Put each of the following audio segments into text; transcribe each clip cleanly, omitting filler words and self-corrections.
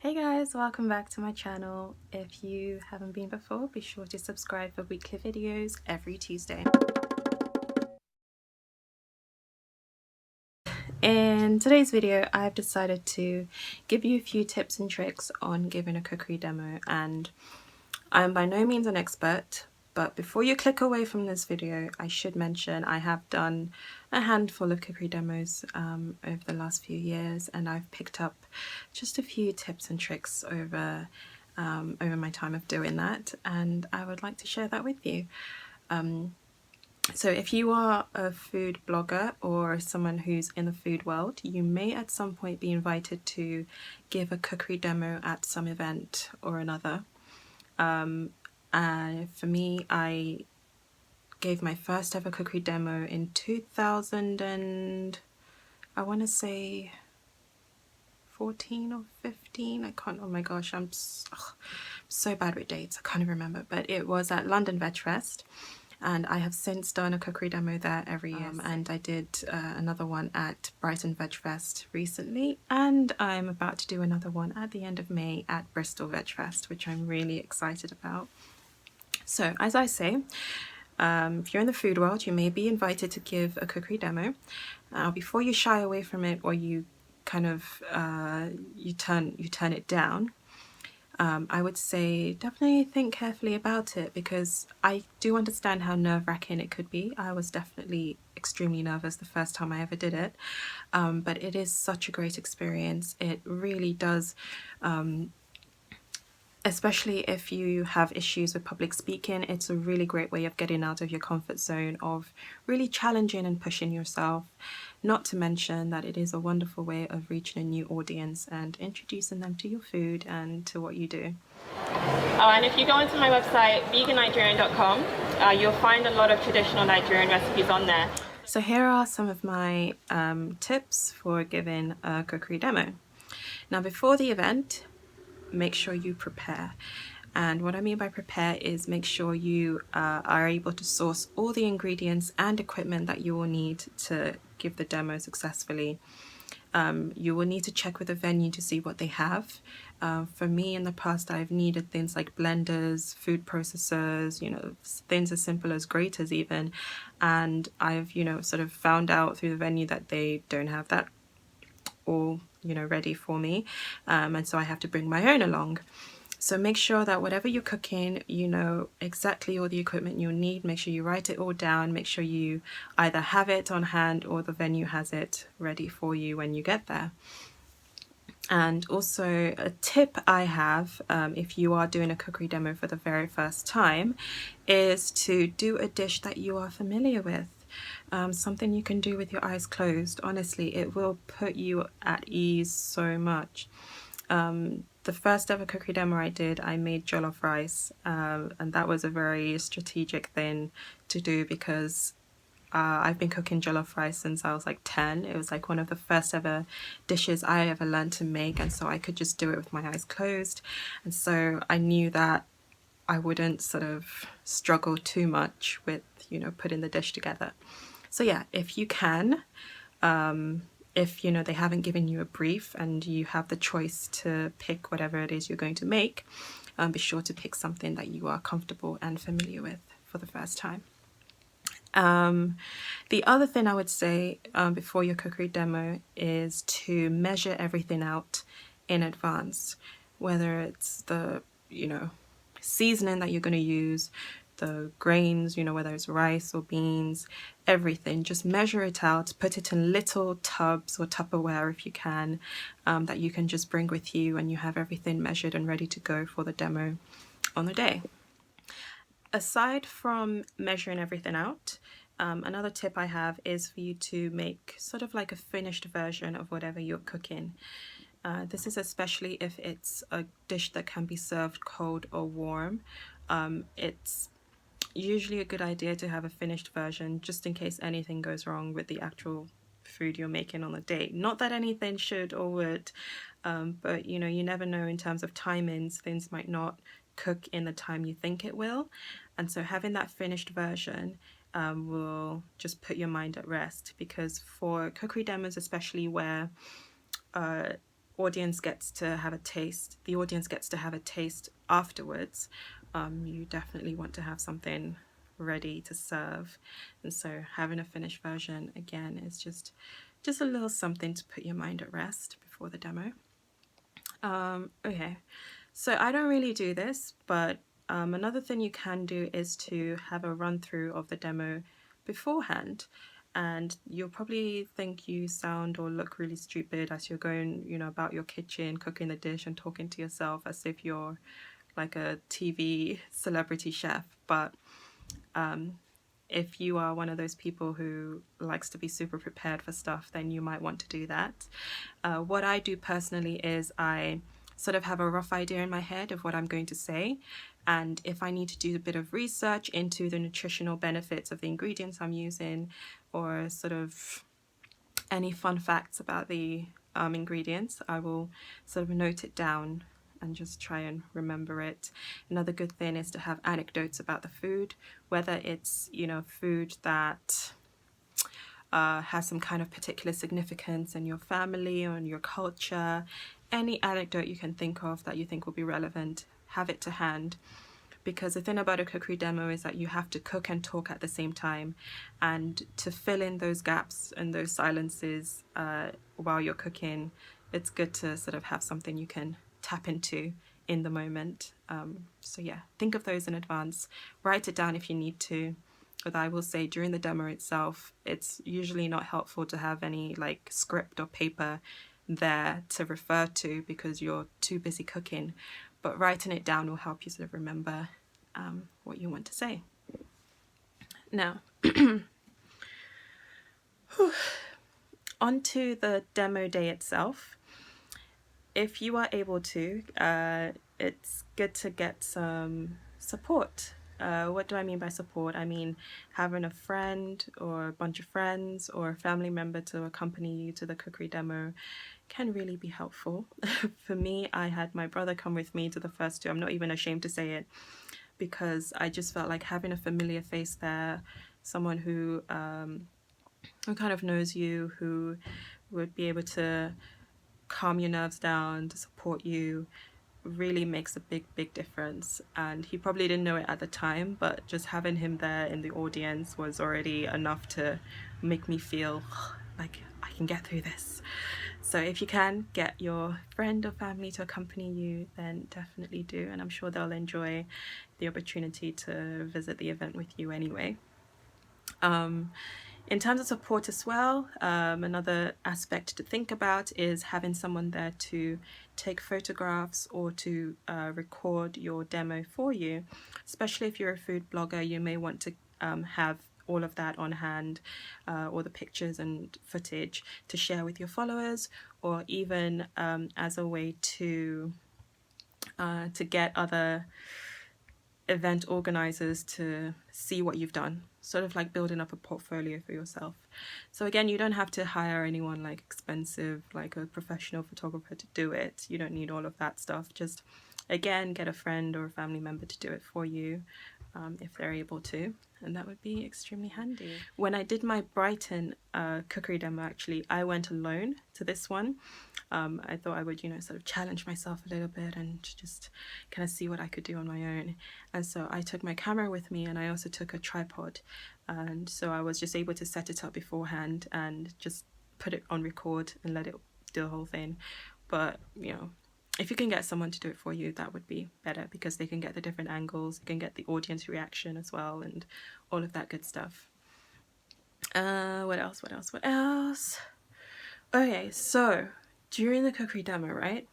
Hey guys, welcome back to my channel. If you haven't been before, be sure to subscribe for weekly videos every Tuesday. In today's video, I've decided to give you a few tips and tricks on giving a cookery demo, and I'm by no means an expert, but before you click away from this video, I should mention I have done a handful of cookery demos over the last few years, and I've picked up just a few tips and tricks over my time of doing that, and I would like to share that with you. So if you are a food blogger or someone who's in the food world, you may at some point be invited to give a cookery demo at some event or another. For me, I gave my first ever cookery demo in 2000 and I want to say 14 or 15. I can't, oh my gosh, I'm so bad with dates, I can't even remember, but it was at London Veg Fest, and I have since done a cookery demo there every year. And I did another one at Brighton Veg Fest recently, and I'm about to do another one at the end of May at Bristol Veg Fest, which I'm really excited about. So as I say, if you're in the food world, you may be invited to give a cookery demo. Before you shy away from it, or you kind of you turn it down, I would say definitely think carefully about it, because I do understand how nerve-wracking it could be. I was definitely extremely nervous the first time I ever did it, but it is such a great experience. It really does, especially if you have issues with public speaking, it's a really great way of getting out of your comfort zone, of really challenging and pushing yourself. Not to mention that it is a wonderful way of reaching a new audience and introducing them to your food and to what you do. Oh, and if you go onto my website, vegannigerian.com, you'll find a lot of traditional Nigerian recipes on there. So here are some of my tips for giving a cookery demo. Now, before the event, make sure you prepare. And what I mean by prepare is make sure you are able to source all the ingredients and equipment that you will need to give the demo successfully. You will need to check with the venue to see what they have. For me, in the past, I've needed things like blenders, food processors, things as simple as graters even. And I've, sort of found out through the venue that they don't have that all, ready for me. And so I have to bring my own along. So make sure that whatever you're cooking, you know exactly all the equipment you'll need. Make sure you write it all down. Make sure you either have it on hand or the venue has it ready for you when you get there. And also a tip I have, if you are doing a cookery demo for the very first time, is to do a dish that you are familiar with. Something you can do with your eyes closed. Honestly, it will put you at ease so much. The first ever cookery demo I did, I made jollof rice, and that was a very strategic thing to do, because I've been cooking jollof rice since I was like 10. It was like one of the first ever dishes I ever learned to make, and so I could just do it with my eyes closed. And so I knew that I wouldn't sort of struggle too much with, putting the dish together. So yeah, if you can, if they haven't given you a brief and you have the choice to pick whatever it is you're going to make, be sure to pick something that you are comfortable and familiar with for the first time. The other thing I would say before your cookery demo is to measure everything out in advance, whether it's the seasoning that you're going to use, the grains, whether it's rice or beans, everything. Just measure it out, put it in little tubs or Tupperware if you can, that you can just bring with you, and you have everything measured and ready to go for the demo on the day. Aside from measuring everything out, another tip I have is for you to make sort of like a finished version of whatever you're cooking. This is especially if it's a dish that can be served cold or warm. It's usually a good idea to have a finished version, just in case anything goes wrong with the actual food you're making on the day. Not that anything should or would, but you never know in terms of timings. Things might not cook in the time you think it will, and so having that finished version will just put your mind at rest, because for cookery demos especially, where audience gets to have a taste, the audience gets to have a taste afterwards, you definitely want to have something ready to serve. And so having a finished version again is just a little something to put your mind at rest before the demo. Okay, so I don't really do this, but another thing you can do is to have a run through of the demo beforehand. And you'll probably think you sound or look really stupid as you're going, about your kitchen, cooking the dish and talking to yourself as if you're like a TV celebrity chef. But if you are one of those people who likes to be super prepared for stuff, then you might want to do that. What I do personally is I sort of have a rough idea in my head of what I'm going to say. And if I need to do a bit of research into the nutritional benefits of the ingredients I'm using, or sort of any fun facts about the ingredients, I will sort of note it down and just try and remember it. Another good thing is to have anecdotes about the food, whether it's, food that has some kind of particular significance in your family or in your culture. Any anecdote you can think of that you think will be relevant, have it to hand. Because the thing about a cookery demo is that you have to cook and talk at the same time, and to fill in those gaps and those silences while you're cooking, it's good to sort of have something you can tap into in the moment. So yeah, think of those in advance, write it down if you need to. But I will say during the demo itself, it's usually not helpful to have any like script or paper there to refer to because you're too busy cooking. But writing it down will help you sort of remember what you want to say. Now, onto the demo day itself. If you are able to, it's good to get some support. What do I mean by support? I mean having a friend or a bunch of friends or a family member to accompany you to the cookery demo can really be helpful. For me, I had my brother come with me to the first two. I'm not even ashamed to say it, because I just felt like having a familiar face there, someone who kind of knows you, who would be able to calm your nerves down, to support you, really makes a big difference. And he probably didn't know it at the time, but just having him there in the audience was already enough to make me feel like I can get through this. So if you can get your friend or family to accompany you, then definitely do, and I'm sure they'll enjoy the opportunity to visit the event with you anyway. In terms of support as well, another aspect to think about is having someone there to take photographs or to record your demo for you. Especially if you're a food blogger, you may want to have all of that on hand, all the pictures and footage to share with your followers, or even as a way to get other event organizers to see what you've done, sort of like building up a portfolio for yourself. So again, you don't have to hire anyone like expensive, like a professional photographer to do it. You don't need all of that stuff. Just again, get a friend or a family member to do it for you if they're able to, and that would be extremely handy. When I did my Brighton cookery demo, actually, I went alone to this one. I thought I would, sort of challenge myself a little bit and just kind of see what I could do on my own. And so I took my camera with me, and I also took a tripod. And so I was just able to set it up beforehand and just put it on record and let it do the whole thing. But, if you can get someone to do it for you, that would be better, because they can get the different angles, you can get the audience reaction as well, and all of that good stuff. What else? Okay, so during the cookery demo, right?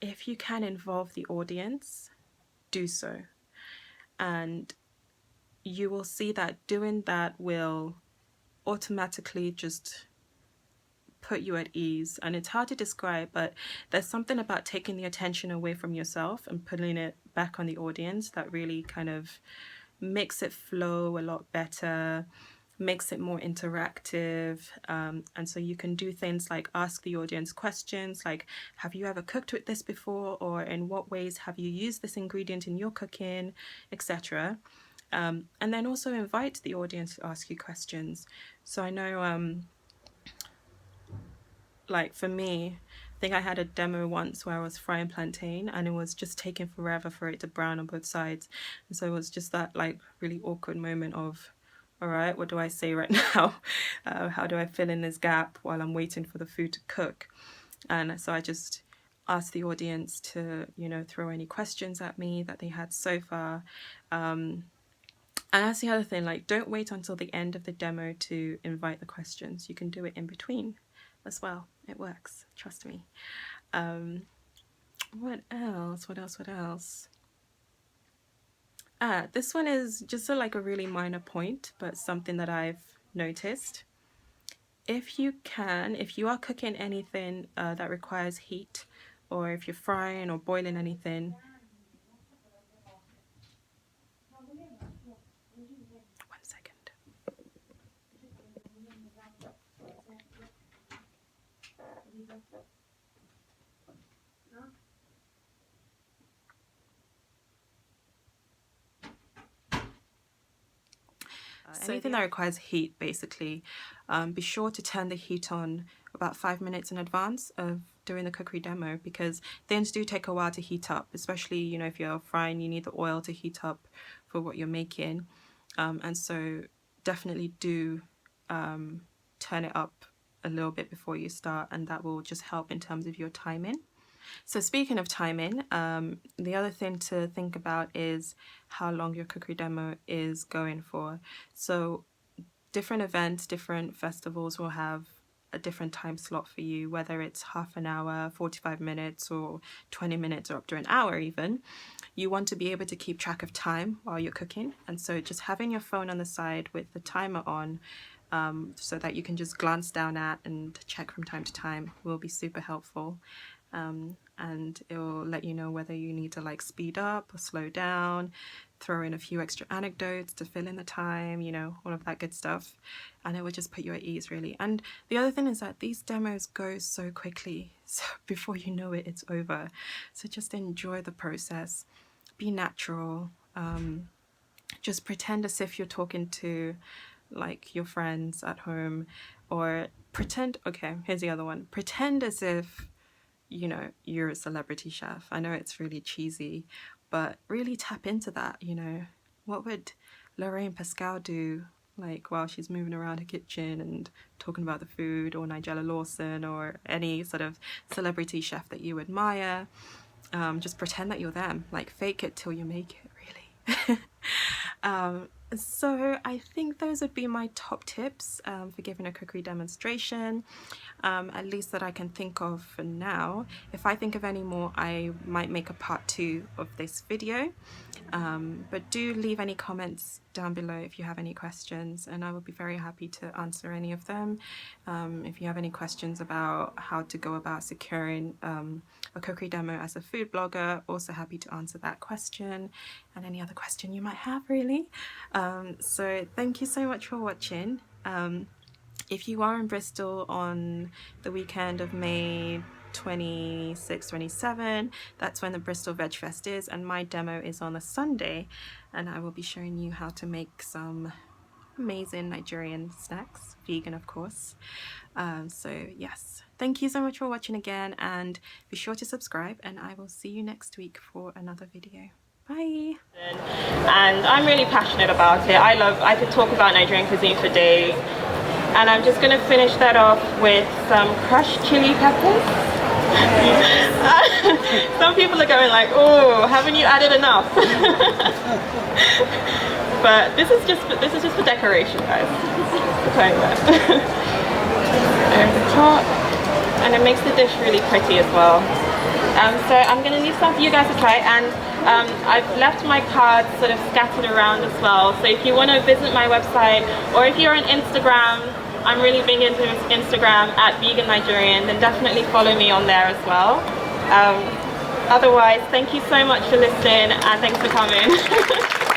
If you can involve the audience, do so. And you will see that doing that will automatically just put you at ease. And it's hard to describe, but there's something about taking the attention away from yourself and putting it back on the audience that really kind of makes it flow a lot better, makes it more interactive. And so you can do things like ask the audience questions like, have you ever cooked with this before, or in what ways have you used this ingredient in your cooking, etc. And then also invite the audience to ask you questions. So I know like for me, I think I had a demo once where I was frying plantain and it was just taking forever for it to brown on both sides. And so it was just that like really awkward moment of, all right, what do I say right now? How do I fill in this gap while I'm waiting for the food to cook? And so I just asked the audience to, you know, throw any questions at me that they had so far. And that's the other thing, like, don't wait until the end of the demo to invite the questions. You can do it in between as well. It works, trust me. What else? What else? What else? This one is just like a really minor point, but something that I've noticed. If you are cooking anything that requires heat, or if you're frying or boiling anything, one second. So anything that requires heat, basically, be sure to turn the heat on about 5 minutes in advance of doing the cookery demo, because things do take a while to heat up, especially, you know, if you're frying, you need the oil to heat up for what you're making. And so definitely do turn it up a little bit before you start, and that will just help in terms of your timing. So speaking of timing, the other thing to think about is how long your cookery demo is going for. So different events, different festivals will have a different time slot for you, whether it's half an hour, 45 minutes, or 20 minutes, or up to an hour even. You want to be able to keep track of time while you're cooking. And so just having your phone on the side with the timer on, so that you can just glance down at and check from time to time, will be super helpful. And it will let you know whether you need to like speed up or slow down, throw in a few extra anecdotes to fill in the time, you know, all of that good stuff. And it will just put you at ease, really. And the other thing is that these demos go so quickly, so before you know it, it's over. So just enjoy the process, be natural, just pretend as if you're talking to like your friends at home, or pretend, okay, here's the other one, pretend as if, you know, you're a celebrity chef. I know it's really cheesy, but really tap into that, you know. What would Lorraine Pascal do, like, while she's moving around her kitchen and talking about the food, or Nigella Lawson, or any sort of celebrity chef that you admire? Just pretend that you're them, like fake it till you make it, really. So I think those would be my top tips for giving a cookery demonstration, at least that I can think of for now. If I think of any more, I might make a part 2 of this video. But do leave any comments down below if you have any questions, and I will be very happy to answer any of them. If you have any questions about how to go about securing a cookery demo as a food blogger, also happy to answer that question, and any other question you might have, really. So thank you so much for watching. If you are in Bristol on the weekend of May 26, 27, that's when the Bristol Veg Fest is, and my demo is on a Sunday, and I will be showing you how to make some amazing Nigerian snacks, vegan of course. So yes, thank you so much for watching again, and be sure to subscribe, and I will see you next week for another video. Bye. And I'm really passionate about it. I could talk about Nigerian cuisine for days, and I'm just going to finish that off with some crushed chili peppers. Some people are going like, oh, haven't you added enough? But this is just for decoration, guys. There's the top, and it makes the dish really pretty as well. So I'm going to leave some for you guys to try, and I've left my cards sort of scattered around as well. So if you want to visit my website, or if you're on Instagram, I'm really big into Instagram at Vegan Nigerian, then definitely follow me on there as well. Otherwise, thank you so much for listening, and thanks for coming.